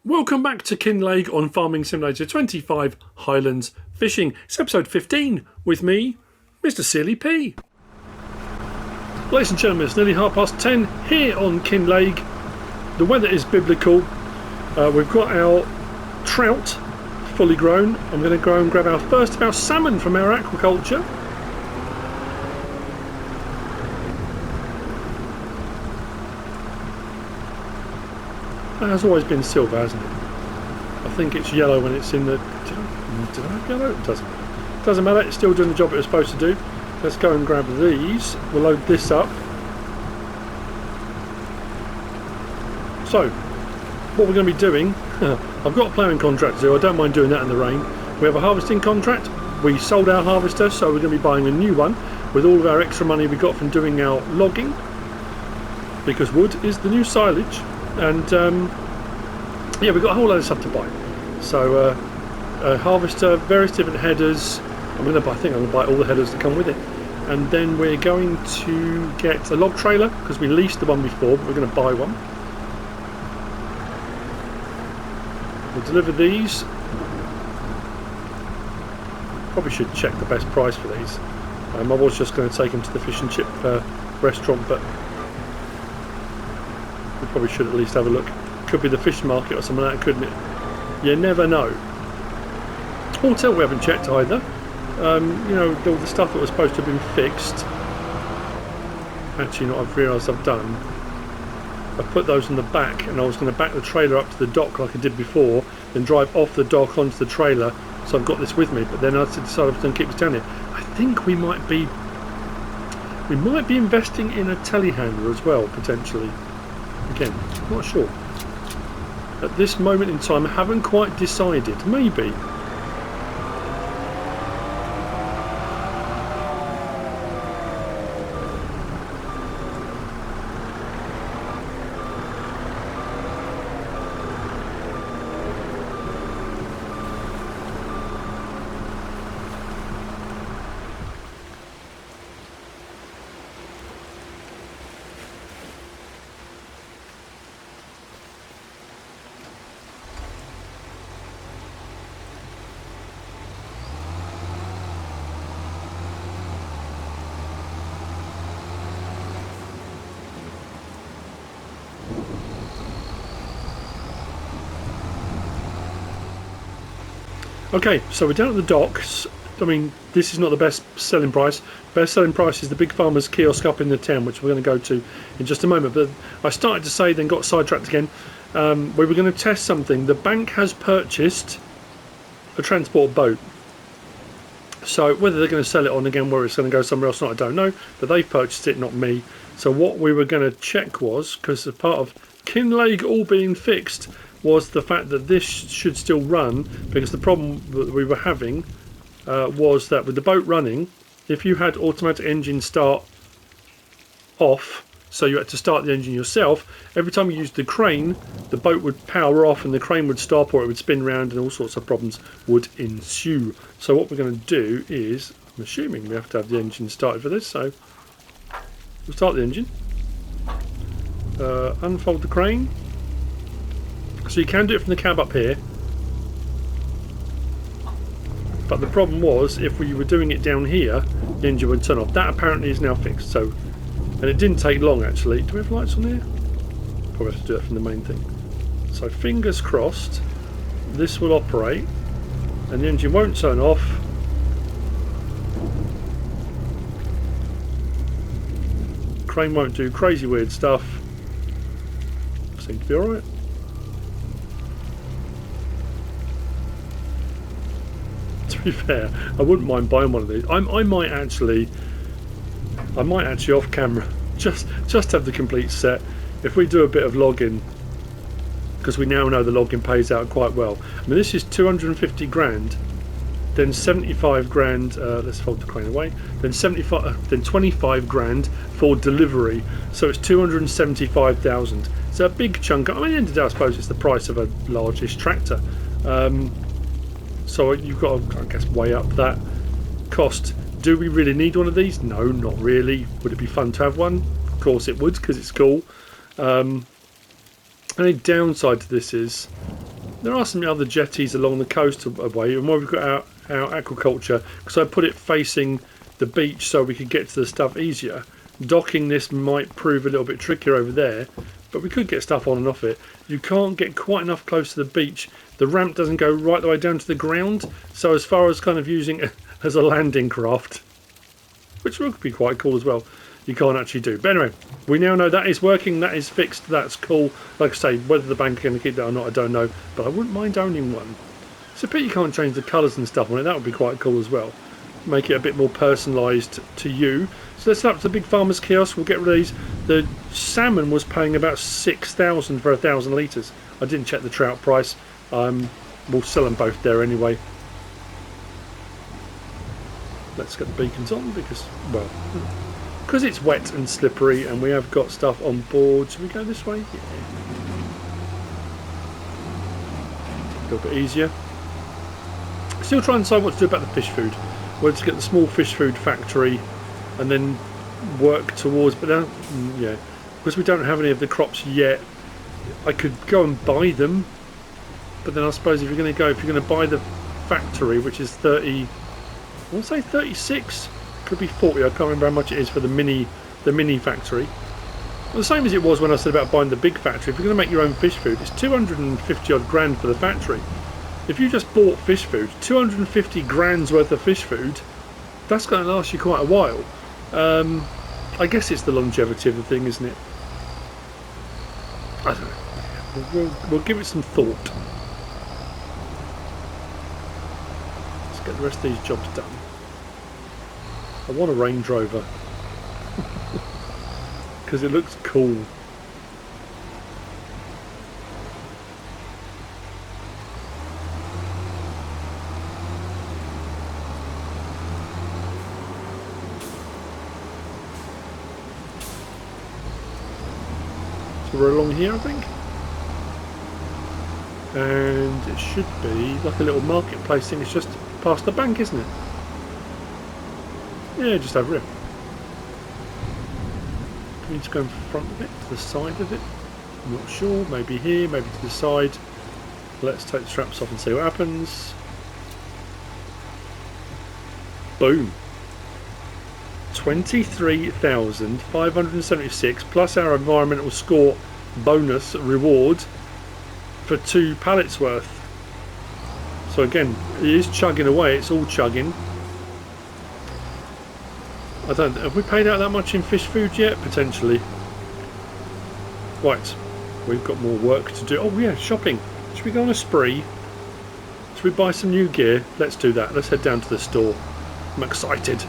Welcome back to Kinlaig on Farming Simulator 25 Highlands Fishing. It's episode 15 with me, MrSealyp. Ladies and gentlemen, it's nearly 10:30 here on Kinlaig. The weather is biblical. We've got our trout fully grown. I'm going to go and grab our first of our salmon from our aquaculture. It has always been silver, hasn't it? I think it's yellow when it's in the... Did I have yellow? It doesn't matter. It's still doing the job it was supposed to do. Let's go and grab these. We'll load this up. So, what we're going to be doing... I've got a ploughing contract to do. I don't mind doing that in the rain. We have a harvesting contract. We sold our harvester, so we're going to be buying a new one with all of our extra money we got from doing our logging, because wood is the new silage. And yeah, we've got a whole load of stuff to buy. So a harvester, various different headers. I think I'm going to buy all the headers that come with it. And then we're going to get a log trailer, because we leased the one before, but we're going to buy one. We'll deliver these. Probably should check the best price for these. I was just going to take them to the fish and chip restaurant, but we probably should at least have a look. Could be the fish market or something like that, couldn't it? You never know. Hotel we haven't checked either. You know, all the stuff that was supposed to have been fixed. Actually, not I've realised I've done. I put those in the back, and I was going to back the trailer up to the dock like I did before, then drive off the dock onto the trailer. So I've got this with me. But then I decided I was going to keep this down here. I think we might be investing in a telehandler as well, potentially. Again, not sure. At this moment in time, I haven't quite decided. Maybe. Okay, so we're down at the docks. I mean, this is not the best selling price. Best selling price is the Big Farmer's kiosk up in the town, which we're going to go to in just a moment. But I started to say, then got sidetracked again. We were going to test something. The bank has purchased a transport boat. So whether they're going to sell it on again, where it's going to go somewhere else, I don't know. But they've purchased it, not me. So what we were going to check was, because as part of Kinlaig all being fixed, was the fact that this should still run, because the problem that we were having was that with the boat running, if you had automatic engine start off, so you had to start the engine yourself, every time you used the crane, the boat would power off and the crane would stop, or it would spin round, and all sorts of problems would ensue. So what we're going to do is, I'm assuming we have to have the engine started for this, so we'll start the engine, unfold the crane. So you can do it from the cab up here, but the problem was if we were doing it down here, the engine would turn off. That apparently is now fixed. So, and it didn't take long actually. Do we have lights on here? Probably have to do that from the main thing. So fingers crossed, this will operate, and the engine won't turn off. Crane won't do crazy weird stuff. Seems to be all right. To be fair, I wouldn't mind buying one of these. I might actually off camera just have the complete set. If we do a bit of logging, because we now know the logging pays out quite well. I mean, this is 250 grand, then 75 grand. Let's fold the crane away. Then 25 grand for delivery. So it's 275,000. It's a big chunk. I mean, at the end of the day, I suppose it's the price of a largish tractor. So you've got to, I guess, weigh up that cost. Do we really need one of these? No, not really. Would it be fun to have one? Of course it would, because it's cool. Only downside to this is There are some other jetties along the coast away, and where we've got our aquaculture, because I put it facing the beach so we could get to the stuff easier. Docking this might prove a little bit trickier over there, but we could get stuff on and off it. You can't get quite enough close to the beach. The ramp doesn't go right the way down to the ground, so as far as kind of using it as a landing craft, which would be quite cool as well, you can't actually do. But anyway, we now know that is working, that is fixed, that's cool. Like I say, whether the bank are going to keep that or not, I don't know, but I wouldn't mind owning one. It's a pity you can't change the colours and stuff on it. That would be quite cool as well. Make it a bit more personalised to you. So let's head up to the big farmer's kiosk. We'll get rid of these. The salmon was paying about 6,000 for 1,000 litres. I didn't check the trout price. We'll sell them both there anyway. Let's get the beacons on because, well, because it's wet and slippery and we have got stuff on board. Should we go this way? Yeah. A little bit easier. Still trying to decide what to do about the fish food. Whether to get the small fish food factory and then work towards, but now, yeah, because we don't have any of the crops yet, I could go and buy them, but then I suppose if you're going to buy the factory, which is 30, I want to say 36, could be 40, I can't remember how much it is for the mini factory. Well, the same as it was when I said about buying the big factory. If you're going to make your own fish food, it's 250 odd grand for the factory. If you just bought fish food, 250 grand's worth of fish food, that's going to last you quite a while. I guess it's the longevity of the thing, isn't it? I don't know. We'll give it some thought. Let's get the rest of these jobs done. I want a Range Rover because it looks cool. So we're along here, I think, and it should be like a little marketplace thing. It's just past the bank, isn't it? Yeah, just over here. Do we need to go in front of it, to the side of it? I'm not sure. Maybe here, maybe to the side. Let's take the straps off and see what happens. Boom. 23,576 plus our environmental score bonus reward for 2 pallets worth. So again, it is chugging away, it's all chugging. I don't know, have we paid out that much in fish food yet? Potentially. Right, we've got more work to do. Oh yeah, shopping. Should we go on a spree? Should we buy some new gear? Let's do that. Let's head down to the store. I'm excited.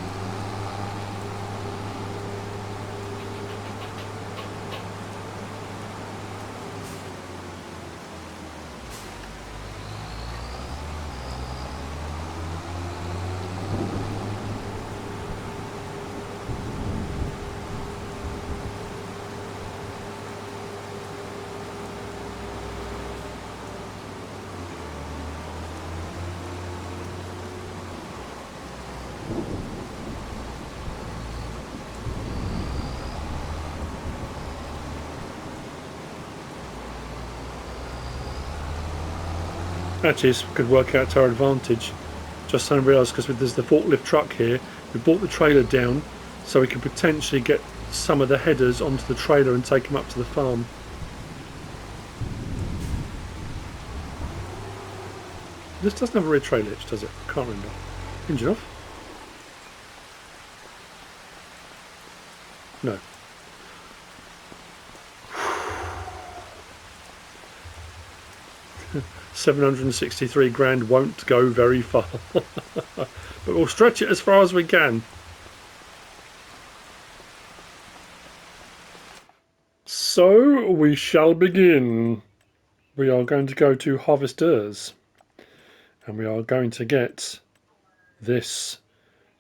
Actually, this could work out to our advantage. Just suddenly realised, because there's the forklift truck here, we brought the trailer down so we could potentially get some of the headers onto the trailer and take them up to the farm. This doesn't have a rear trailer hitch, does it? I can't remember. Engine off? No. $763 grand won't go very far. But we'll stretch it as far as we can. So we shall begin. We are going to go to Harvesters and we are going to get this,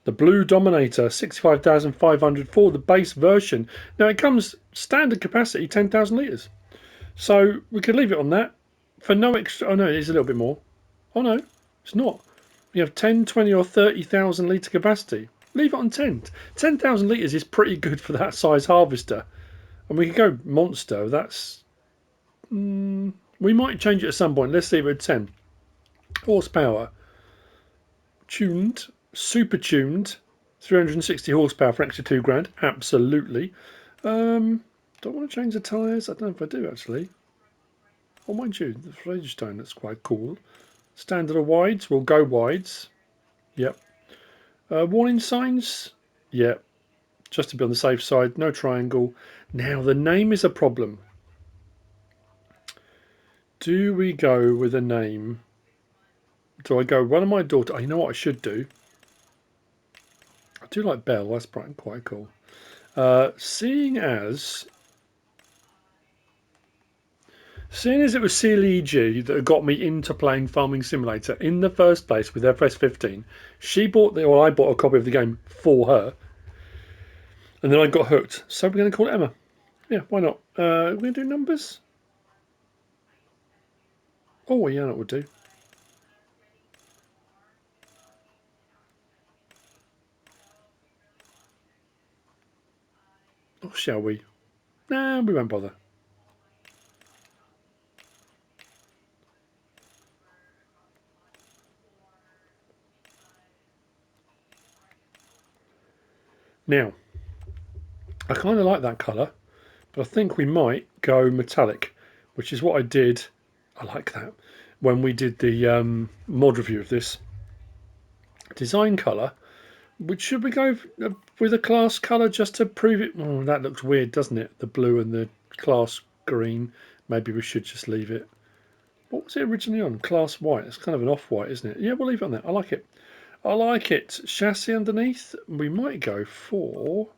the Blue Dominator, 65,500 for the base version. Now it comes standard capacity 10,000 litres, so we could leave it on that for no extra. Oh no, it is a little bit more. Oh no, it's not. We have 10, 20 or 30,000 litre capacity. Leave it on 10. 10,000 litres is pretty good for that size harvester. And we could go monster. That's We might change it at some point. Let's see if we're 10 horsepower, tuned, super tuned, 360 horsepower for extra 2 grand. Absolutely. Don't want to change the tyres. I don't know if I do actually. Oh, mind you, the Flagestone, that's quite cool. Standard or wides? We'll go wides. Yep. Warning signs? Yep. Just to be on the safe side. No triangle. Now, the name is a problem. Do we go with a name? Do I go one of my daughter? Oh, you know what I should do? I do like Bale. That's quite cool. Seeing as it was CLAAS that got me into playing Farming Simulator in the first place with FS15, I bought a copy of the game for her, and then I got hooked. So we're going to call it Emma. Yeah, why not? We're going to do numbers. Oh, yeah, that would do. Oh, shall we? Nah, we won't bother. Now, I kind of like that colour, but I think we might go metallic, which is what I did. I like that when we did the mod review of this. Design colour. Which should we go with a CLAAS colour just to prove it? Oh, that looks weird, doesn't it? The blue and the CLAAS green. Maybe we should just leave it. What was it originally on? CLAAS white. It's kind of an off-white, isn't it? Yeah, we'll leave it on there. I like it. I like it. Chassis underneath. We might go for.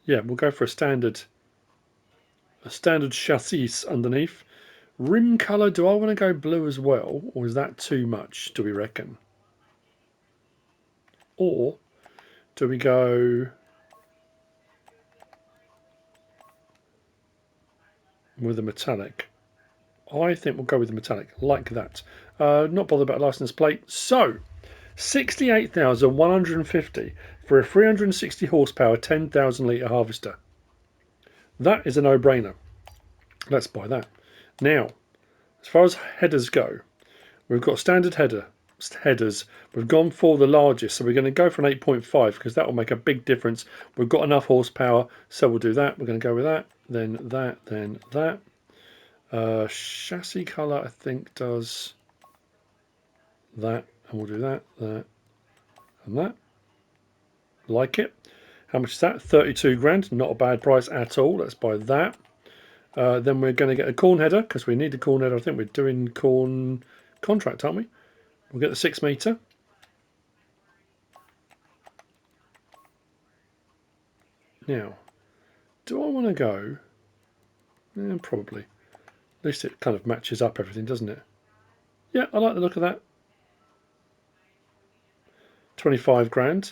Yeah, we'll go for a standard chassis underneath. Rim colour. Do I want to go blue as well, or is that too much? Do we reckon? Or do we go with a metallic? I think we'll go with the metallic, like that. Not bothered about license plate. So, 68,150 for a 360 horsepower, 10,000 litre harvester. That is a no-brainer. Let's buy that. Now, as far as headers go, we've got standard headers. We've gone for the largest, so we're going to go for an 8.5 because that will make a big difference. We've got enough horsepower, so we'll do that. We're going to go with that, then that, then that. Chassis colour, I think, does that, and we'll do that, that, and that. Like it. How much is that? 32 grand. Not a bad price at all. Let's buy that. Then we're going to get a corn header because we need the corn header. I think we're doing corn contract, aren't we? We'll get the 6 metre. Now, do I want to go? Probably. At least it kind of matches up everything, doesn't it? Yeah, I like the look of that. 25 grand.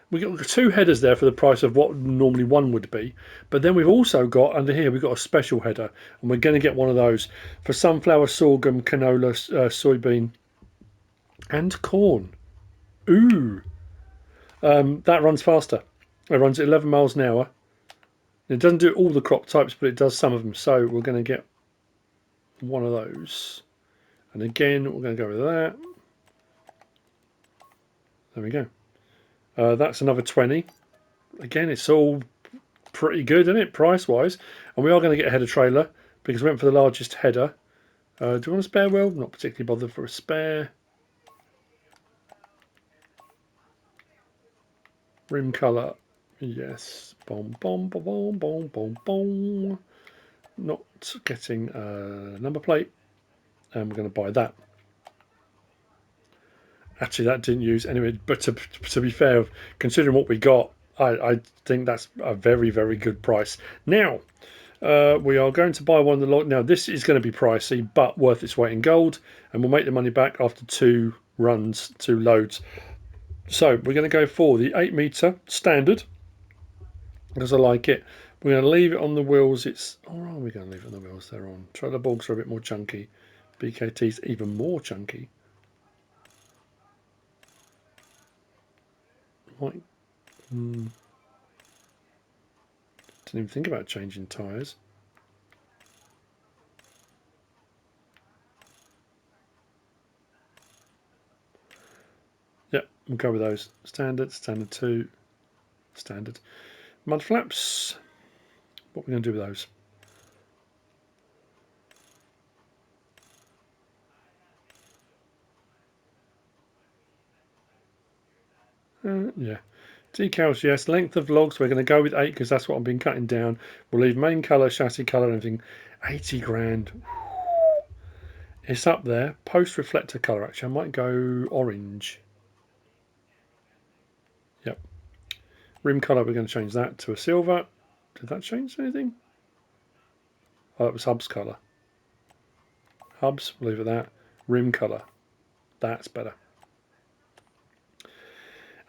We got 2 headers there for the price of what normally one would be. But then we've also got, under here, we've got a special header. And we're going to get one of those for sunflower, sorghum, canola, soybean, and corn. Ooh. That runs faster. It runs at 11 miles an hour. It doesn't do all the crop types, but it does some of them. So we're going to get one of those. And again, we're going to go with that. There we go. That's another 20. Again, it's all pretty good, isn't it, price-wise? And we are going to get a header trailer because we went for the largest header. Do you want a spare wheel? Not particularly bothered for a spare. Rim colour. Yes. Boom, boom, boom, boom, boom, boom, boom. Not getting a number plate. And we're going to buy that. Actually, that didn't use anyway. But to be fair, considering what we got, I think that's a very, very good price. Now, we are going to buy one of the lot. Now, this is going to be pricey, but worth its weight in gold. And we'll make the money back after 2 runs, 2 loads. So we're going to go for the 8 metre standard because I like it. We're going to leave it on the wheels. Or are we going to leave it on the wheels they're on? Trailer bogs are a bit more chunky. BKT's even more chunky. Didn't even think about changing tyres. We'll go with those. Standard, standard 2, standard. Mud flaps. What are we going to do with those? Yeah. Decals, yes. Length of logs, we're going to go with 8 because that's what I've been cutting down. We'll leave main colour, chassis colour, and everything. 80 grand. It's up there. Post reflector colour, actually. I might go orange. Yep. Rim colour, we're going to change that to a silver. Did that change anything? Oh, that was hubs colour. Hubs, we'll leave it at that. Rim colour. That's better.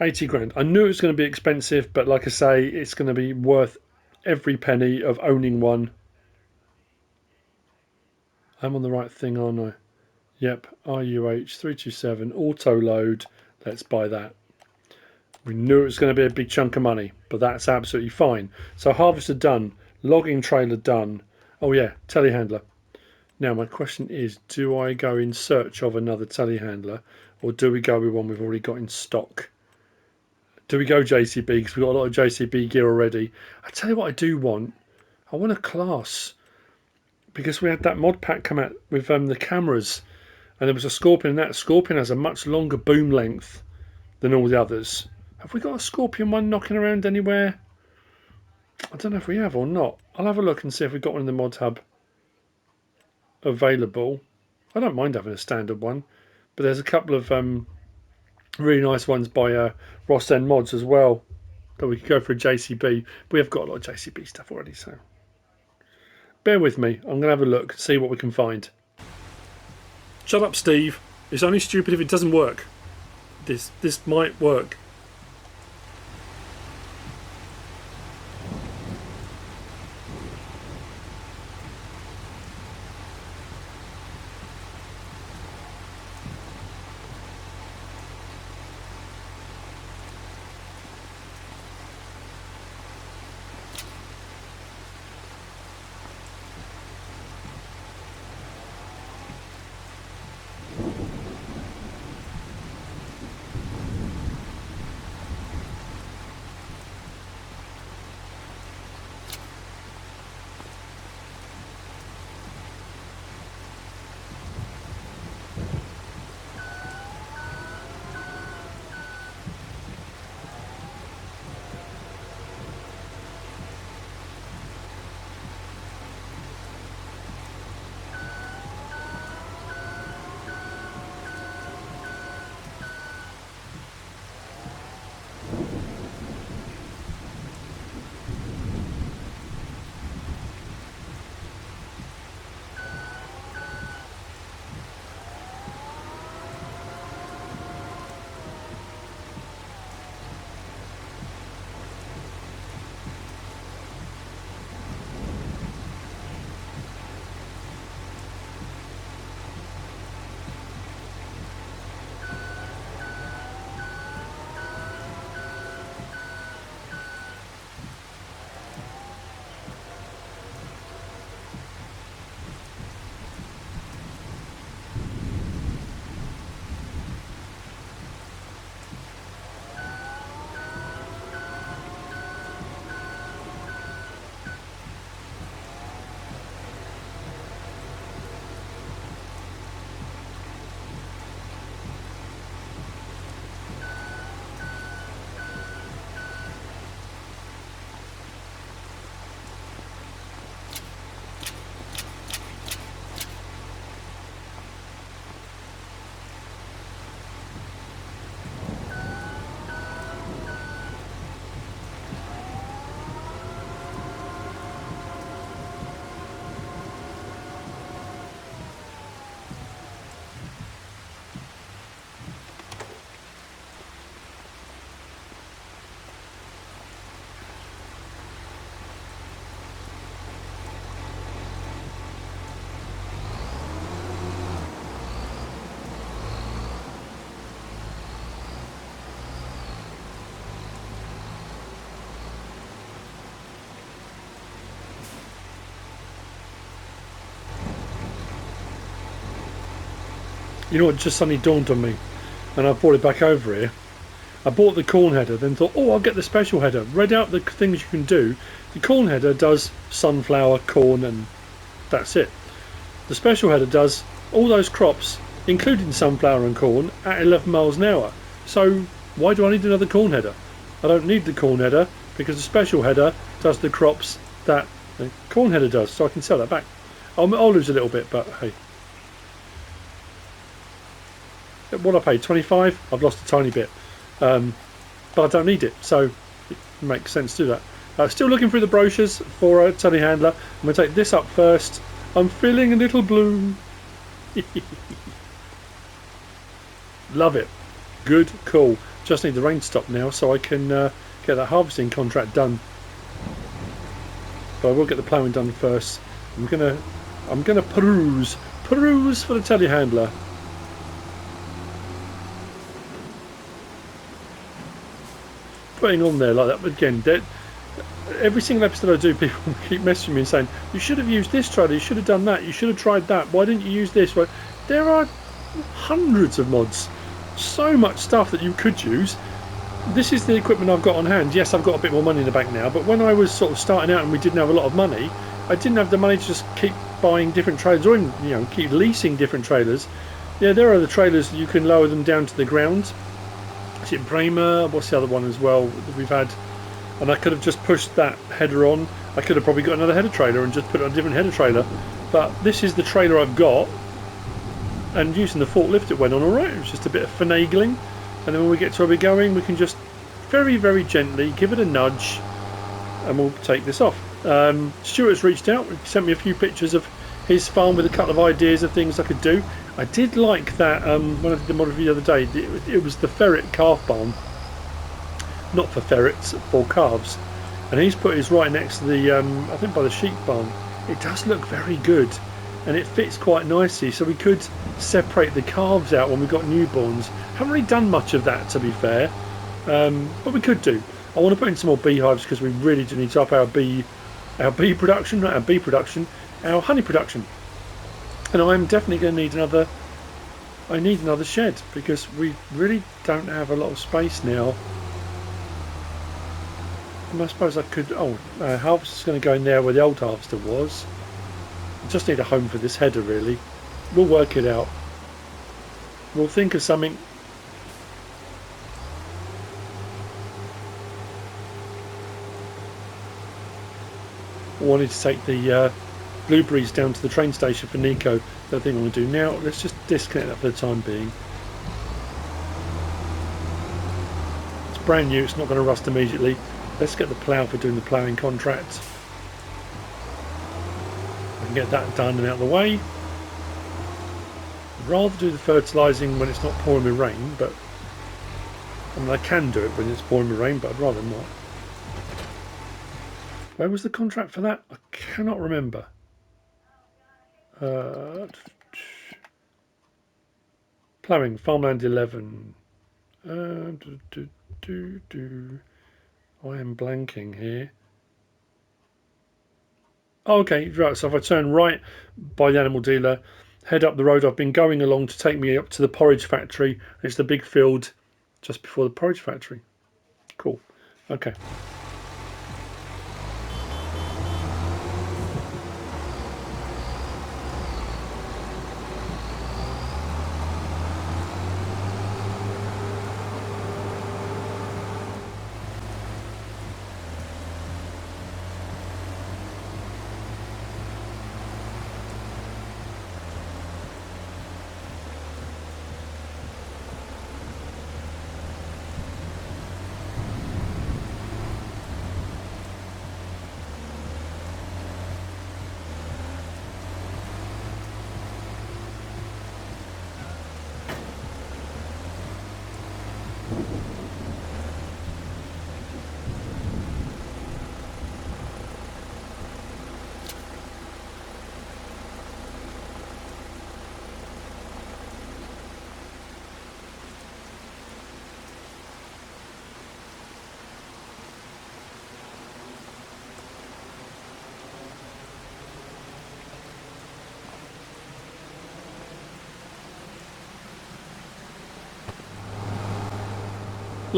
80 grand. I knew it was going to be expensive, but like I say, it's going to be worth every penny of owning one. I'm on the right thing, aren't I? Yep, RUH 327 auto load. Let's buy that. We knew it was going to be a big chunk of money, but that's absolutely fine. So harvester done, logging trailer done. Oh yeah, telehandler. Now my question is, do I go in search of another telehandler, or do we go with one we've already got in stock? Do we go JCB because we've got a lot of JCB gear already? I tell you what I do want. I want a CLAAS because we had that mod pack come out with the cameras, and there was a Scorpion. And that Scorpion has a much longer boom length than all the others. Have we got a Scorpion one knocking around anywhere? I don't know if we have or not. I'll have a look and see if we've got one in the mod hub available. I don't mind having a standard one, but there's a couple of really nice ones by RossN mods as well that we could go for a JCB. We have got a lot of JCB stuff already, so bear with me. I'm going to have a look, see what we can find. Shut up, Steve. It's only stupid if it doesn't work. This might work. You know what just suddenly dawned on me, and I brought it back over here. I bought the corn header, then thought, oh, I'll get the special header. Read out the things you can do. The corn header does sunflower, corn, and that's it. The special header does all those crops, including sunflower and corn, at 11 miles an hour. So why do I need another corn header? I don't need the corn header because the special header does the crops that the corn header does, so I can sell that back. I'll lose a little bit, but hey. What I paid, 25, I've lost a tiny bit. But I don't need it, so it makes sense to do that. Still looking through the brochures for a telehandler. I'm going to take this up first. I'm feeling a little blue. Love it. Good, cool. Just need the rain to stop now so I can get that harvesting contract done. But I will get the ploughing done first. I'm gonna peruse for the telehandler. Putting on there like that, but again, every single episode I do, people keep messaging me and saying, you should have used this trailer, you should have done that, you should have tried that, why didn't you use this? Well, there are hundreds of mods, so much stuff that you could use. This is the equipment I've got on hand. Yes, I've got a bit more money in the bank now, but when I was sort of starting out and we didn't have a lot of money, I didn't have the money to just keep buying different trailers or even, keep leasing different trailers. Yeah, there are the trailers that you can lower them down to the ground. Is it Bremer? What's the other one as well that we've had? And I could have just pushed that header on. I could have probably got another header trailer and just put it on a different header trailer. But this is the trailer I've got. And using the forklift, it went on alright. It was just a bit of finagling. And then when we get to where we're going, we can just very, very gently give it a nudge and we'll take this off. Stuart's reached out, he sent me a few pictures of his farm with a couple of ideas of things I could do. I did like that when I did the mod review the other day, it was the ferret calf barn. Not for ferrets, for calves. And he's put his right next to the, I think by the sheep barn. It does look very good and it fits quite nicely, so we could separate the calves out when we've got newborns. Haven't really done much of that, to be fair, but we could do. I want to put in some more beehives because we really do need to up our bee production, not our bee production, our honey production. And I'm definitely going to need another. I need another shed because we really don't have a lot of space now. And I suppose I could. Harvester's going to go in there where the old harvester was. I just need a home for this header, really. We'll work it out. We'll think of something. I wanted to take the blueberries down to the train station for Nico. That thing I'm going to do now. Let's just disconnect that for the time being. It's brand new, it's not going to rust immediately. Let's get the plough for doing the ploughing contract. I can get that done and out of the way. I'd rather do the fertilising when it's not pouring with rain, but I mean I can do it when it's pouring with rain, but I'd rather not. Where was the contract for that? I cannot remember. Ploughing, farmland 11. I am blanking here. Oh, okay, right. So if I turn right by the animal dealer, head up the road I've been going along to take me up to the porridge factory. It's the big field just before the porridge factory. Cool. Okay.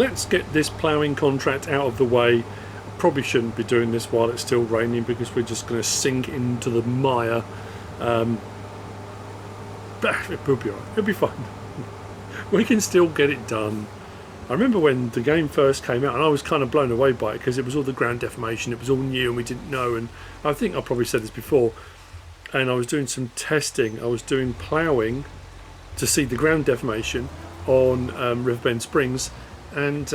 let's get this ploughing contract out of the way. Probably shouldn't be doing this while it's still raining because we're just going to sink into the mire. But it'll be alright, it'll be fine. We can still get it done. I remember when the game first came out and I was kind of blown away by it because it was all the ground deformation, it was all new and we didn't know, and I think I probably said this before, and I was doing some testing. I was doing ploughing to see the ground deformation on Riverbend Springs, and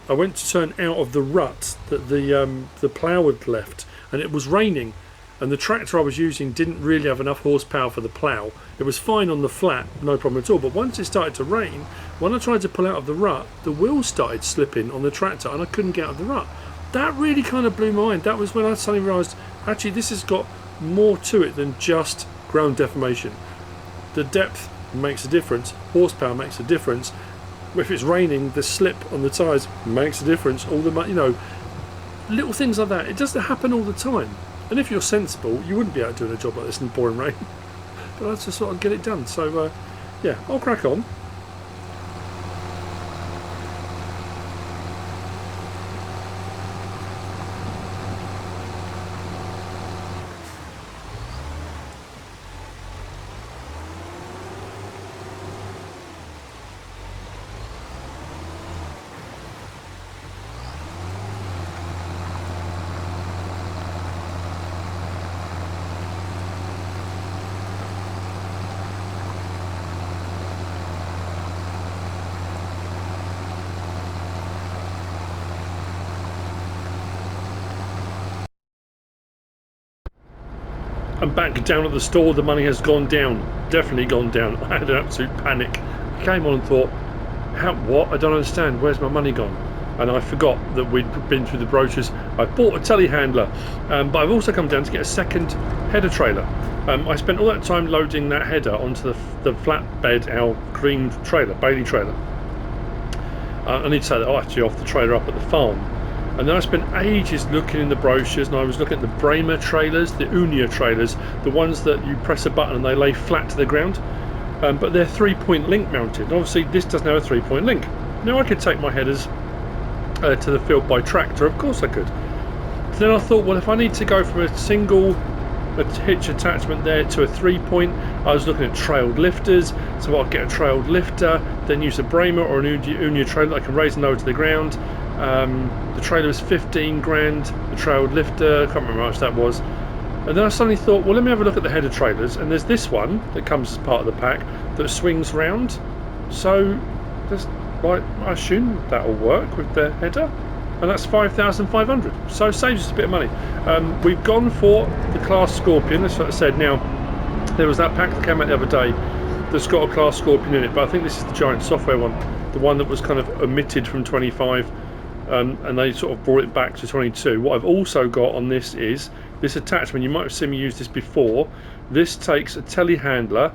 I went to turn out of the rut that the plough had left, and it was raining, and the tractor I was using didn't really have enough horsepower for the plough. It was fine on the flat, no problem at all, but once it started to rain, when I tried to pull out of the rut, the wheels started slipping on the tractor and I couldn't get out of the rut. That really kind of blew my mind. That was when I suddenly realised, actually this has got more to it than just ground deformation. The depth makes a difference, horsepower makes a difference. If it's raining, the slip on the tyres makes a difference. All the, you know, little things like that. It doesn't happen all the time. And if you're sensible, you wouldn't be out doing a job like this in the pouring rain. But I just sort of get it done. So yeah, I'll crack on. I'm back down at the store. The money has gone down, definitely gone down. I had an absolute panic. I came on and thought, what? I don't understand, where's my money gone? And I forgot that we'd been through the brochures. I bought a telehandler, but I've also come down to get a second header trailer. I spent all that time loading that header onto the flatbed, our green trailer, Bale trailer. I need to say that I actually off the trailer up at the farm. And then I spent ages looking in the brochures, and I was looking at the Bremer trailers, the Unia trailers, the ones that you press a button and they lay flat to the ground, but they're 3-point link mounted. Obviously this doesn't have a 3-point link. Now I could take my headers to the field by tractor, of course I could. So then I thought, well, if I need to go from a single hitch attachment there to a 3-point, I was looking at trailed lifters, so I'll get a trailed lifter, then use a Bremer or an Unia trailer that I can raise and lower to the ground. The trailer was 15 grand, the trailed lifter, I can't remember how much that was. And then I suddenly thought, well, let me have a look at the header trailers, and there's this one that comes as part of the pack that swings round. So just, like, I assume that'll work with the header, and that's 5,500. So it saves us a bit of money. We've gone for the CLAAS Scorpion, that's what I said. Now, there was that pack that came out the other day that's got a CLAAS Scorpion in it, but I think this is the giant software one, the one that was kind of omitted from 25. And they sort of brought it back to 22. What I've also got on this is this attachment. You might have seen me use this before. This takes a telehandler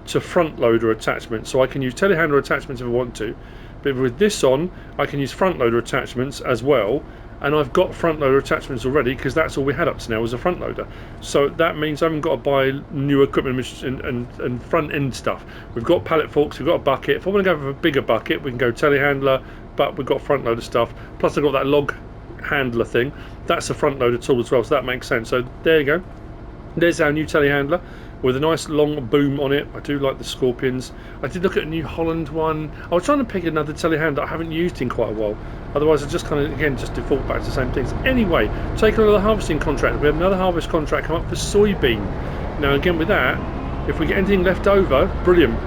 to front loader attachment, so I can use telehandler attachments if I want to, but with this on I can use front loader attachments as well, and I've got front loader attachments already because that's all we had up to now was a front loader. So that means I haven't got to buy new equipment and front end stuff. We've got pallet forks, we've got a bucket. If I want to go for a bigger bucket, we can go telehandler, but we've got front loader stuff. Plus I've got that log handler thing. That's a front loader tool as well, so that makes sense. So there you go. There's our new telehandler with a nice long boom on it. I do like the Scorpions. I did look at a New Holland one. I was trying to pick another telehandler I haven't used in quite a while. Otherwise I just kind of, again, just default back to the same things. Anyway, take another harvesting contract. We have another harvest contract come up for soybean. Now again with that, if we get anything left over, brilliant.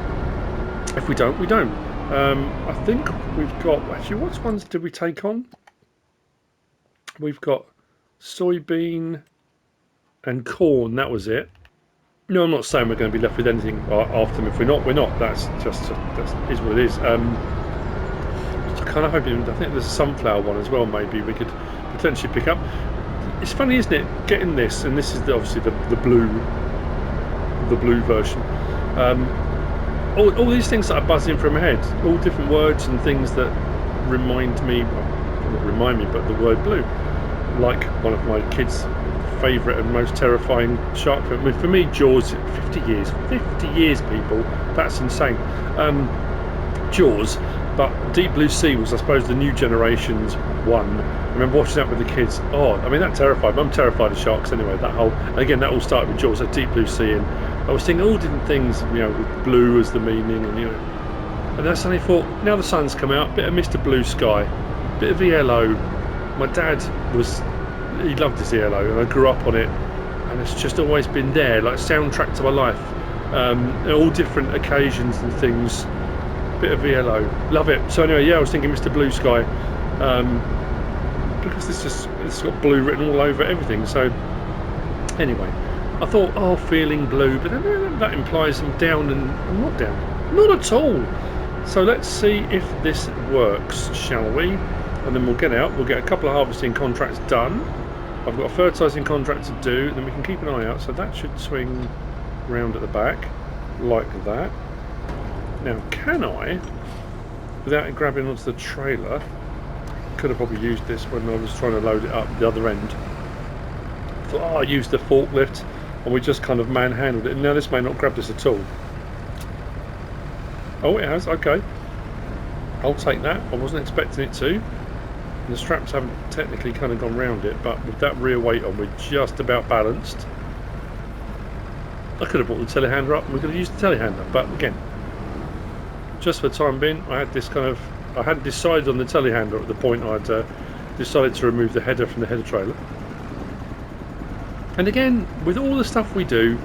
If we don't, we don't. I think we've got, actually, what ones did we take on? We've got soybean and corn, that was it. No, I'm not saying we're going to be left with anything after them. If we're not, we're not. That's just, that is what it is. I kind of hoping, I think there's a sunflower one as well, maybe we could potentially pick up. It's funny, isn't it, getting this, and this is obviously the blue version. All these things that are buzzing from my head, all different words and things that remind me, well, not remind me, but the word blue. Like one of my kids' favourite and most terrifying shark film. I mean, for me, Jaws, 50 years, people, that's insane. Jaws, But Deep Blue Sea was, I suppose, the new generation's one. I remember watching that with the kids. Oh, I mean, that terrified me. I'm terrified of sharks anyway. That whole, again, that all started with Jaws, so Deep Blue Sea, and I was thinking all different things, you know, with blue as the meaning, and you know, and then I suddenly thought, now the sun's come out, bit of Mr. Blue Sky, bit of ELO. My dad he loved his ELO, and I grew up on it, and it's just always been there, like soundtrack to my life. All different occasions and things. Bit of ELO, love it. So anyway, yeah, I was thinking Mr. Blue Sky, because it's got blue written all over everything. So anyway, I thought, oh, feeling blue, but then that implies I'm down, and I'm not down, not at all. So let's see if this works, shall we? And then we'll get out, we'll get a couple of harvesting contracts done. I've got a fertilising contract to do, then we can keep an eye out. So that should swing round at the back, like that. Now, can I, without it grabbing onto the trailer, could have probably used this when I was trying to load it up the other end. I thought, oh, I used the forklift, and we just kind of manhandled it. Now this may not grab this at all. Oh, it has, okay. I'll take that. I wasn't expecting it to. And the straps haven't technically kind of gone round it, but with that rear weight on, we're just about balanced. I could have brought the telehandler up, and we could have used the telehandler, but again, just for the time being, I hadn't decided on the telehandler at the point I'd decided to remove the header from the header trailer. And again, with all the stuff we do,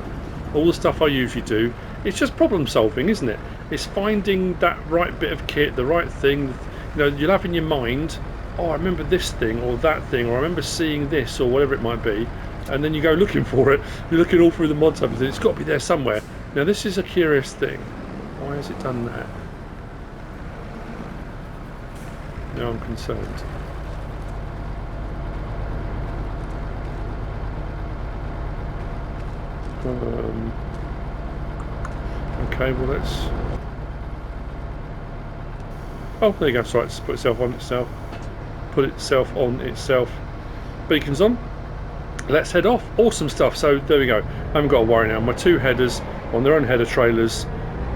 all the stuff I usually do, it's just problem solving, isn't it? It's finding that right bit of kit, the right thing. You know, you'll have in your mind, oh, I remember this thing or that thing, or I remember seeing this or whatever it might be, and then you go looking for it. You're looking all through the mods, everything. It's got to be there somewhere. Now this is a curious thing. Why has it done that? Now I'm concerned. Okay, well let's... Oh, there you go. Sorry, it's put itself on itself. Put itself on itself. Beacons on. Let's head off. Awesome stuff. So there we go. I haven't got to worry now. My two headers on their own header trailers,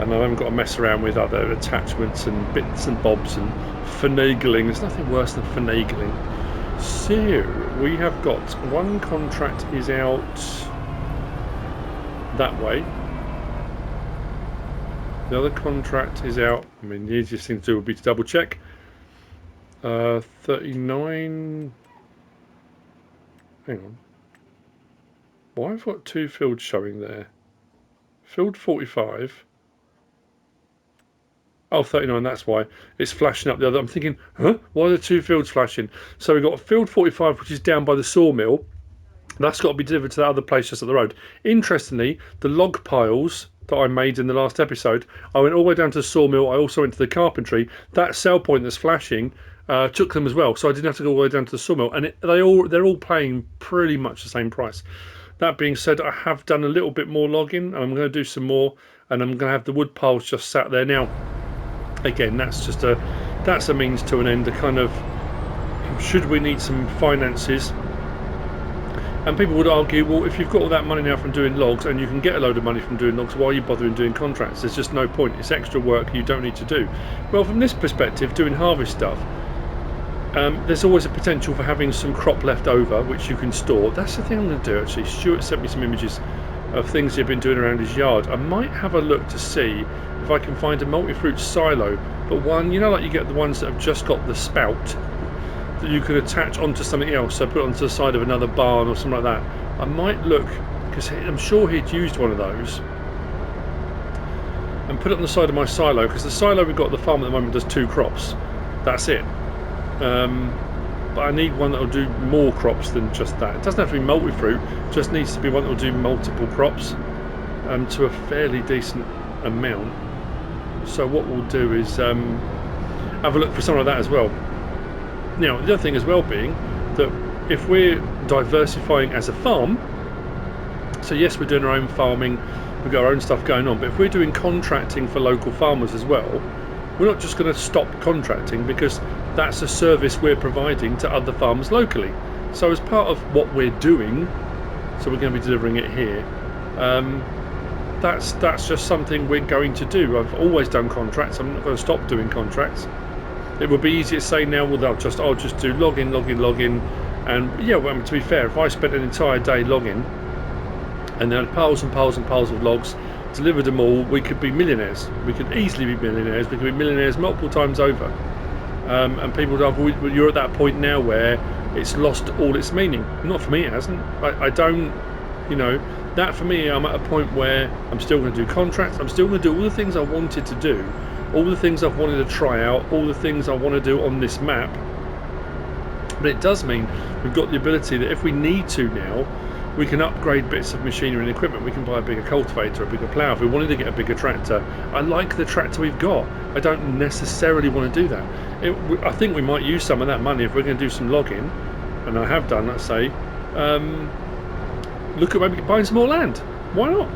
and I haven't got to mess around with other attachments and bits and bobs and finagling. There's nothing worse than finagling. So we have got one contract is out that way. The other contract is out. I mean, the easiest thing to do would be to double check. 39. Hang on. Why have I got two fields showing there? Field 45. Oh, 39, that's why. It's flashing up the other. I'm thinking, huh? Why are the two fields flashing? So we've got field 45, which is down by the sawmill. That's got to be delivered to that other place just up the road. Interestingly, the log piles that I made in the last episode, I went all the way down to the sawmill. I also went to the carpentry. That sell point that's flashing took them as well, so I didn't have to go all the way down to the sawmill. And they're all paying pretty much the same price. That being said, I have done a little bit more logging, and I'm going to do some more, and I'm going to have the wood piles just sat there now. Again, that's a means to an end. A kind of, should we need some finances? And people would argue, well, if you've got all that money now from doing logs, and you can get a load of money from doing logs, why are you bothering doing contracts? There's just no point. It's extra work you don't need to do. Well, from this perspective, doing harvest stuff, there's always a potential for having some crop left over, which you can store. That's the thing I'm going to do, actually. Stuart sent me some images of things he'd been doing around his yard. I might have a look to see if I can find a multi-fruit silo, but one, you know, like you get the ones that have just got the spout that you could attach onto something else, so put it onto the side of another barn or something like that. I might look, because I'm sure he'd used one of those, and put it on the side of my silo, because the silo we've got at the farm at the moment does 2 crops. That's it. But I need one that will do more crops than just that. It doesn't have to be multi-fruit, just needs to be one that will do multiple crops to a fairly decent amount. So what we'll do is have a look for something like that as well. Now, the other thing as well being that if we're diversifying as a farm, so yes, we're doing our own farming, we've got our own stuff going on, but if we're doing contracting for local farmers as well, we're not just going to stop contracting, because that's a service we're providing to other farmers locally. So as part of what we're doing, so we're going to be delivering it here, that's just something we're going to do. I've always done contracts. I'm not going to stop doing contracts. It would be easy to say now, well, I'll just do login, and yeah, well, to be fair, if I spent an entire day logging and then had piles and piles and piles of logs, delivered them all, we could be millionaires. We could easily be millionaires. We could be millionaires multiple times over. And people go, well, you're at that point now where it's lost all its meaning. Not for me, it hasn't. I don't, you know, that for me, I'm at a point where I'm still going to do contracts. I'm still going to do all the things I wanted to do, all the things I've wanted to try out, all the things I want to do on this map. But it does mean we've got the ability that if we need to now, we can upgrade bits of machinery and equipment. We can buy a bigger cultivator, a bigger plough. If we wanted to get a bigger tractor, I like the tractor we've got. I don't necessarily want to do that. I think we might use some of that money if we're going to do some logging, and I have done, let's say, look at maybe buying some more land. Why not?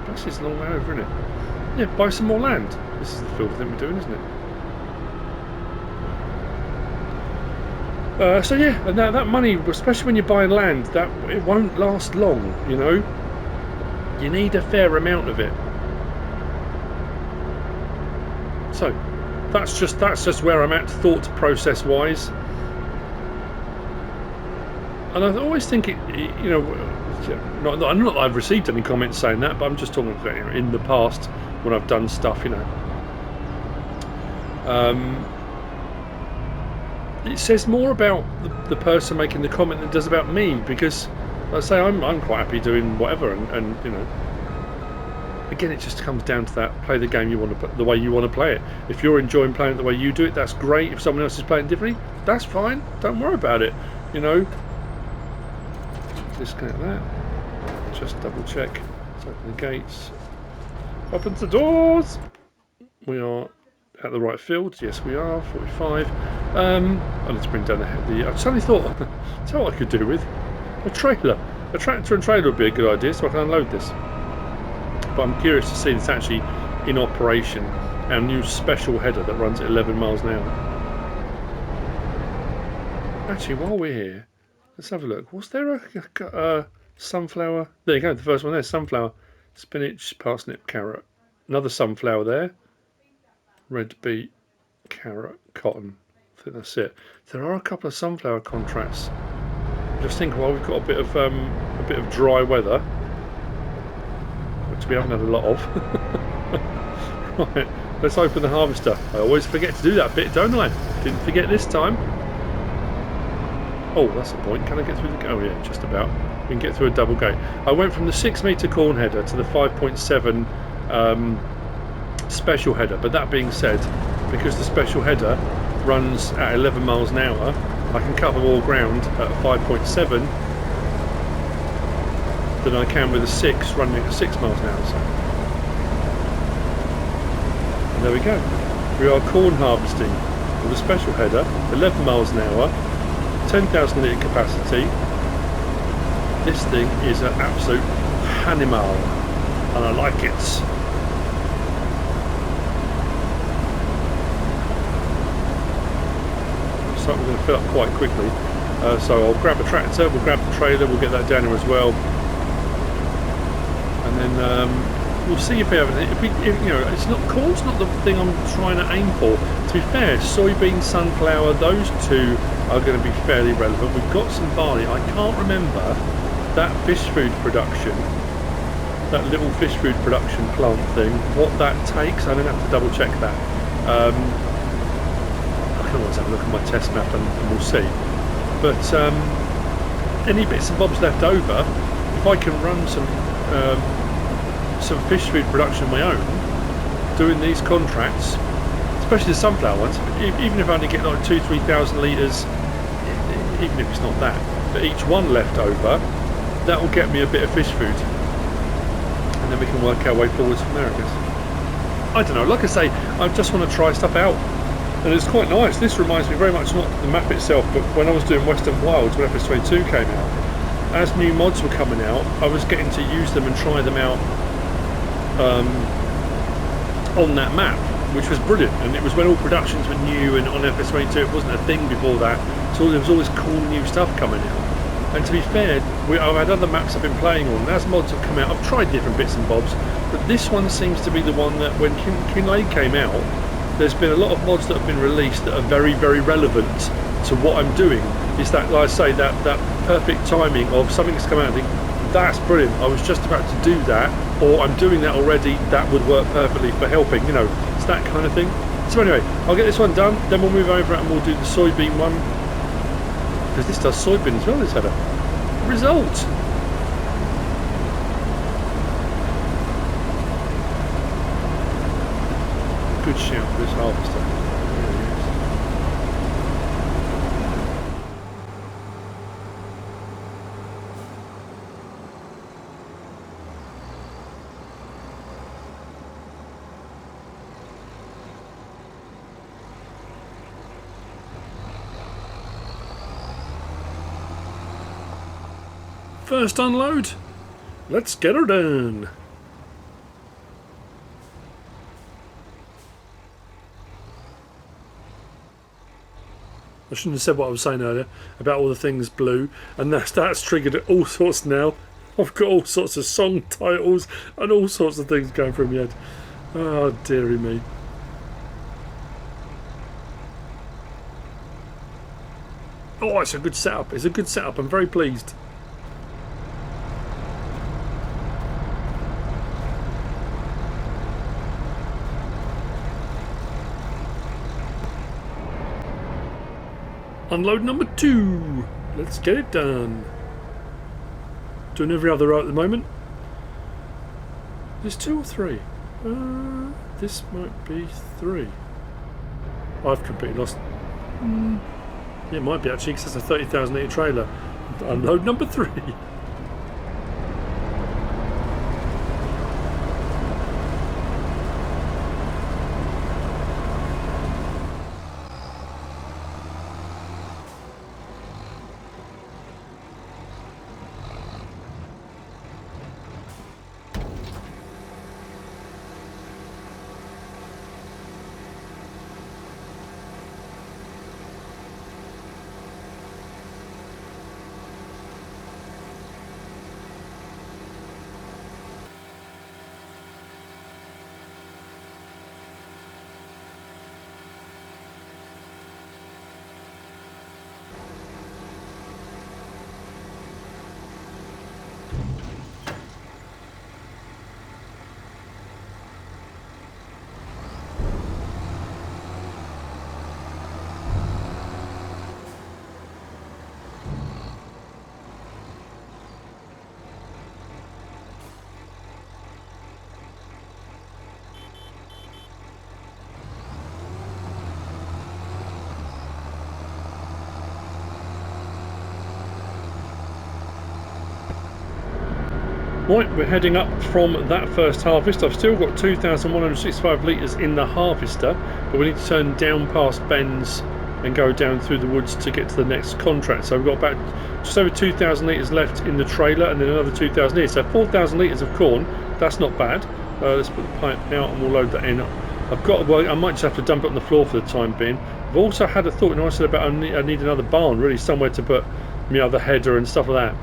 That's just a long way over, isn't it? Yeah, buy some more land. This is the field thing we're doing, isn't it? So yeah, and that money, especially when you're buying land, that it won't last long. You know, you need a fair amount of it. So that's just where I'm at, thought process wise. And I always think it, you know, not that I've received any comments saying that, but I'm just talking about, you know, in the past when I've done stuff, you know. It says more about the person making the comment than it does about me, because like I say, I'm quite happy doing whatever, and you know, again, it just comes down to that: play the game you want to, the way you want to play it. If you're enjoying playing it the way you do it, that's great. If someone else is playing differently, that's fine. Don't worry about it. You know. Disconnect that. Just double check. Let's open the gates. Open the doors. We are at the right field. Yes, we are. 45. I need to bring down the. I suddenly thought, that's what I could do with a trailer. A tractor and trailer would be a good idea, so I can unload this. But I'm curious to see this actually in operation. Our new special header that runs at 11 miles an hour. Actually, while we're here, let's have a look. Was there a sunflower? There you go, the first one there. Sunflower, spinach, parsnip, carrot. Another sunflower there. Red beet, carrot, cotton. I think that's it. There are a couple of sunflower contracts. Just think, well, we've got a bit of dry weather, which we haven't had a lot of. Right, let's open the harvester. I always forget to do that bit, don't I? Didn't forget this time. Oh, that's the point. Can I get through the gate? Oh yeah, just about. We can get through a double gate. I went from the 6 metre corn header to the 5.7 special header. But that being said, because the special header runs at 11 miles an hour, I can cover more ground at 5.7 than I can with a 6 running at 6 miles an hour. So. And there we go. We are corn harvesting with a special header, 11 miles an hour. 10,000 litre capacity. This thing is an absolute animal, and I like it. So we're going to fill up quite quickly. So I'll grab a tractor, we'll grab the trailer, we'll get that down here as well, and then we'll see if we have anything. If you know, it's not corn's not the thing I'm trying to aim for. To be fair, soybean, sunflower, those two are going to be fairly relevant. We've got some barley. I can't remember that fish food production, that little fish food production plant thing, what that takes. I'm going to have to double check that. I can always have a look at my test map and we'll see. But any bits and bobs left over, if I can run some fish food production of my own, doing these contracts, especially the sunflower ones, even if I only get like 2,000-3,000 litres, even if it's not that, but each one left over, that will get me a bit of fish food, and then we can work our way forwards from there, I guess. I don't know, like I say, I just want to try stuff out, and it's quite nice. This reminds me very much, not the map itself, but when I was doing Western Wilds when FS22 came out, as new mods were coming out, I was getting to use them and try them out on that map, which was brilliant. And it was when all productions were new, and on FS22 it wasn't a thing before that, so there was always cool new stuff coming out. And to be fair, I've had other maps I've been playing on, and as mods have come out, I've tried different bits and bobs, but this one seems to be the one that when Kinlaig came out, there's been a lot of mods that have been released that are very, very relevant to what I'm doing. It's that, like I say, that perfect timing of something's come out and think, that's brilliant, I was just about to do that, or I'm doing that already, that would work perfectly for helping, you know, it's that kind of thing. So anyway, I'll get this one done, then we'll move over and we'll do the soybean one, because this does soybean as well, this header. Result! Good shout for this harvester. First unload, let's get her done. I shouldn't have said what I was saying earlier about all the things blue, and that's triggered all sorts now. I've got all sorts of song titles and all sorts of things going through my head. Oh dearie me. Oh, it's a good setup. It's a good setup. I'm very pleased. Unload number 2. Let's get it done. Doing every other row at the moment. There's 2 or 3. This might be 3. I've completely lost. Yeah, it might be actually, because it's a 30,000 litre trailer. Unload number 3. Right, we're heading up from that first harvest. I've still got 2,165 litres in the harvester, but we need to turn down past bends and go down through the woods to get to the next contract. So we've got about just over 2,000 litres left in the trailer, and then another 2,000 litres. So 4,000 litres of corn. That's not bad. Let's put the pipe out and we'll load that in. I've got. Well, I might just have to dump it on the floor for the time being. I've also had a thought, you know, I said about I need another barn, really, somewhere to put my other header and stuff like that.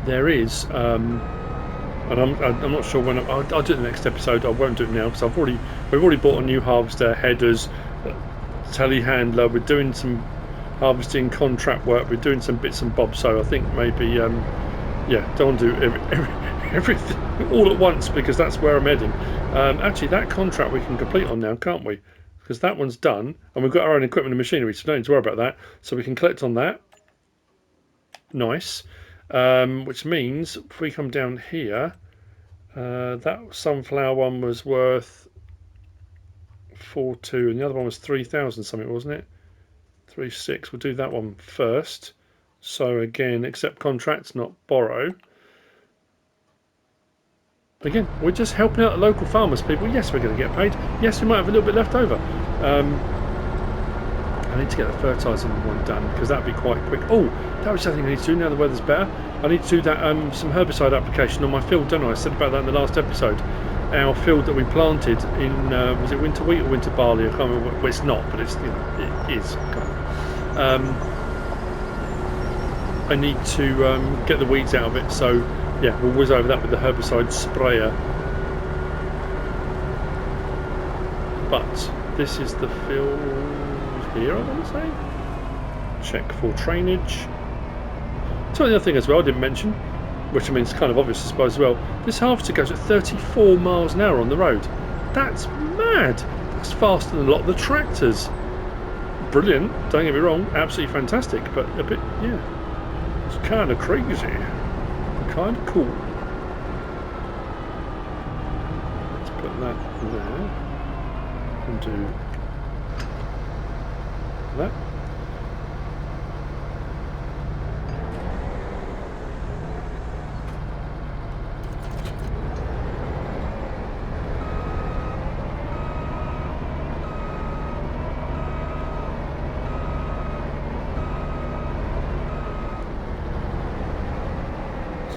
There is, and I'm not sure when. I'll do it in the next episode. I won't do it now because we've already bought a new harvester, headers, telehandler. We're doing some harvesting contract work. We're doing some bits and bobs. So I think maybe, yeah, don't do everything all at once because that's where I'm heading. Actually, that contract we can complete on now, can't we? Because that one's done, and we've got our own equipment and machinery, so don't need to worry about that. So we can collect on that. Nice. Which means if we come down here, that sunflower one was worth 4,200 and the other one was 3,000 something, wasn't it? 3,600. We'll do that one first. So again, accept contracts, not borrow. Again, we're just helping out the local farmers, people. Yes, we're going to get paid. Yes, we might have a little bit left over. I need to get the fertilising one done because that'd be quite quick. Oh, that was something I need to do now the weather's better. I need to do that some herbicide application on my field, don't I? I said about that in the last episode. Our field that we planted in was it winter wheat or winter barley? I can't remember. Well, it's not, but it's, you know, it is. I need to get the weeds out of it. So yeah, we'll whiz over that with the herbicide sprayer. But This is the field here, I want to say. Check for drainage. So the other thing as well I didn't mention, which I mean is kind of obvious I suppose as well, this harvester goes at 34 miles an hour on the road. That's mad. That's faster than a lot of the tractors. Brilliant, don't get me wrong, absolutely fantastic, but a bit, yeah, it's kind of crazy, kind of cool. Let's put that there and do that.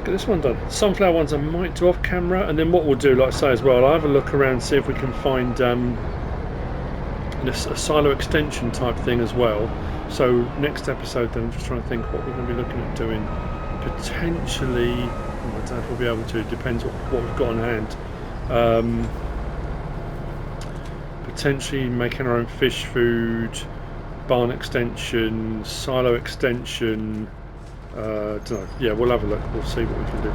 Get this one done. Sunflower ones I might do off camera, and then what we'll do, like I say as well, I'll have a look around, see if we can find a silo extension type thing as well. So next episode then I'm just trying to think what we're going to be looking at doing. Potentially, my dad will be able to, it depends on what we've got on hand. Potentially making our own fish food, barn extension, silo extension. Don't know. Yeah, we'll have a look. We'll see what we can do.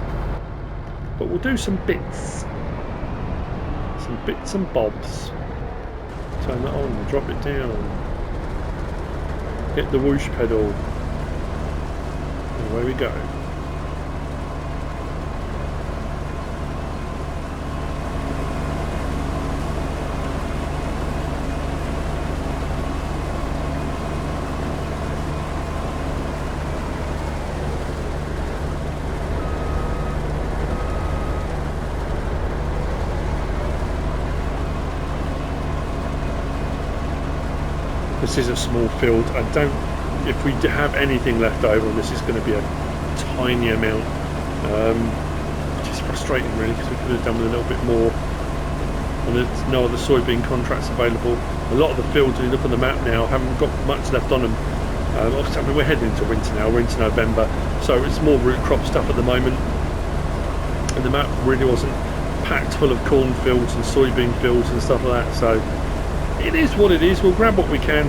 But we'll do some bits and bobs. Turn that on, drop it down, hit the whoosh pedal, and away we go. This is a small field. I don't. If we have anything left over, and this is going to be a tiny amount, which is frustrating really, because we could have done with a little bit more. And there's no other soybean contracts available. A lot of the fields, when you look on the map now, haven't got much left on them. Obviously, I mean, we're heading into winter now. We're into November, so it's more root crop stuff at the moment. And the map really wasn't packed full of cornfields and soybean fields and stuff like that. So. It is what it is. We'll grab what we can,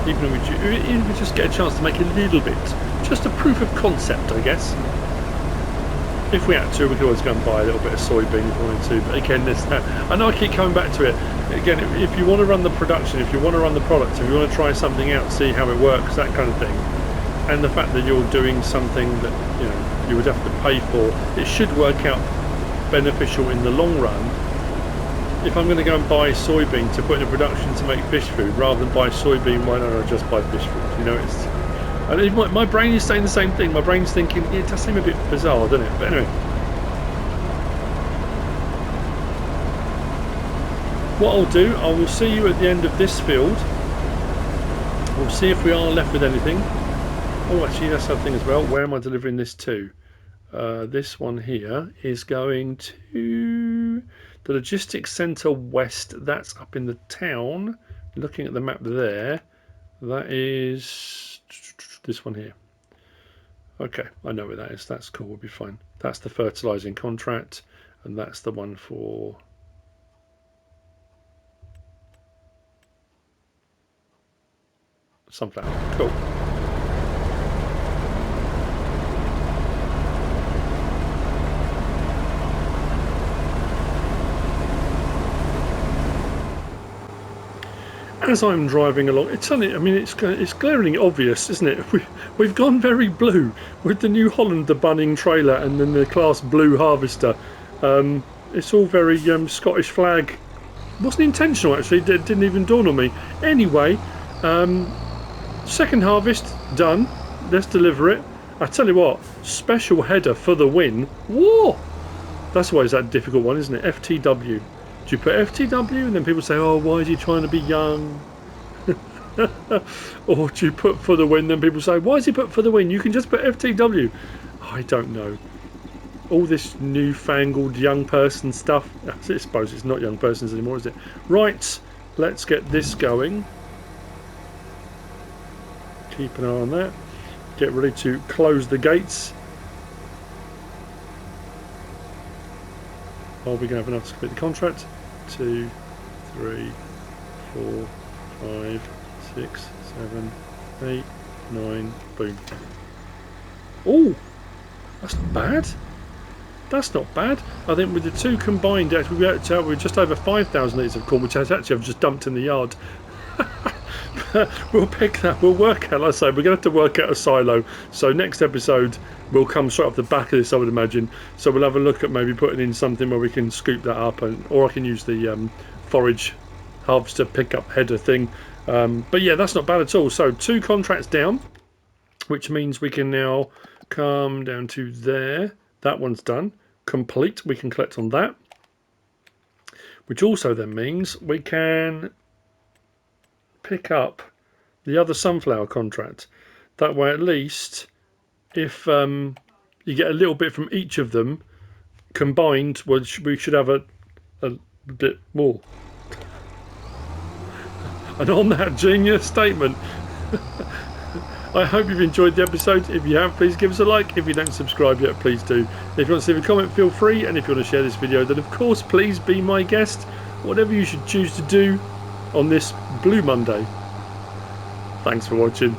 even if we just get a chance to make a little bit, just a proof of concept, I guess. If we had to, we could always go and buy a little bit of soybean if we wanted to. But again, I know I keep coming back to it. Again, if you want to run the production, if you want to run the products, if you want to try something out, see how it works, that kind of thing, and the fact that you're doing something that you would have to pay for, it should work out beneficial in the long run. If I'm going to go and buy soybean to put in a production to make fish food, rather than buy soybean, why don't I just buy fish food? It's. And my brain is saying the same thing. My brain's thinking it does seem a bit bizarre, doesn't it? But anyway, what I'll do, I will see you at the end of this field. We'll see if we are left with anything. Oh, actually, that's something as well. Where am I delivering this to? This one here is going to the logistics centre west. That's up in the town. Looking at the map there, that is this one here. Okay, I know where that is. That's cool, we'll be fine. That's the fertilising contract, and that's the one for sunflower. Cool. As I'm driving along, it's only, I mean, it's glaringly obvious, isn't it? We've gone very blue with the New Holland, the Bunning trailer, and then the CLAAS blue harvester. It's all very Scottish flag. Wasn't intentional actually. Didn't even dawn on me. Anyway, second harvest done. Let's deliver it. I tell you what, special header for the win. Whoa! That's always that difficult one, isn't it? FTW. Do you put FTW and then people say, oh, why is he trying to be young? Or do you put for the win, then people say, why is he put for the win? You can just put FTW. I don't know. All this newfangled young person stuff. I suppose it's not young persons anymore, is it? Right, let's get this going. Keep an eye on that. Get ready to close the gates. Are we going to have enough to complete the contract? 2, 3, 4, 5, 6, 7, 8, 9. Boom. Oh, that's not bad. That's not bad. I think with the two combined, actually, we're just over 5,000 litres of corn, which has actually I've just dumped in the yard. We'll pick that. We'll work out. Like I say, we're going to have to work out a silo. So next episode will come straight off the back of this, I would imagine. So we'll have a look at maybe putting in something where we can scoop that up, or I can use the forage harvester pickup header thing. But yeah, that's not bad at all. So 2 contracts down, which means we can now come down to there. That one's done. Complete. We can collect on that. Which also then means we can pick up the other sunflower contract. That way at least if you get a little bit from each of them combined, we should have a bit more. And on that genius statement, I hope you've enjoyed the episode. If you have, please give us a like. If you don't subscribe yet, please do. If you want to leave a comment, feel free. And if you want to share this video, then of course please be my guest. Whatever you should choose to do on this Blue Monday. Thanks for watching.